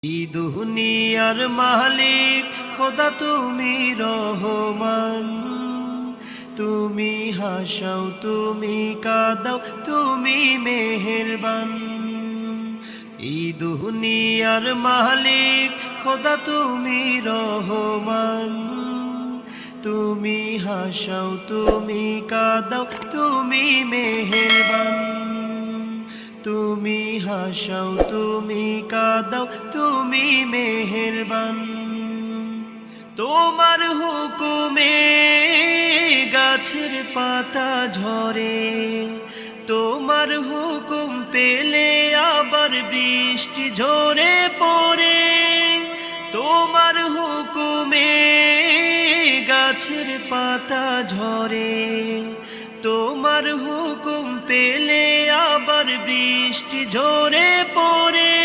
এই দুনিয়ার মালিক খোদা তুমি রহমান, তুমি হাসাও তুমি কাঁদাও তুমি মেহেরবান। এই দুনিয়ার মালিক খোদা তুমি রহমান, তুমি হাসাও তুমি কাঁদাও তুমি মেহেরবান। তুমি হাসাও তুমি কাঁদাও তুমি মেহেরবান। তোমার হুকুমে গাছের পাতা ঝরে, তোমার হুকুম পেলে আবার বৃষ্টি ঝরে পড়ে। তোমার হুকুমে গাছের পাতা ঝরে, তোমার হুকুম পেলে আবার বৃষ্টি ঝরে পড়ে।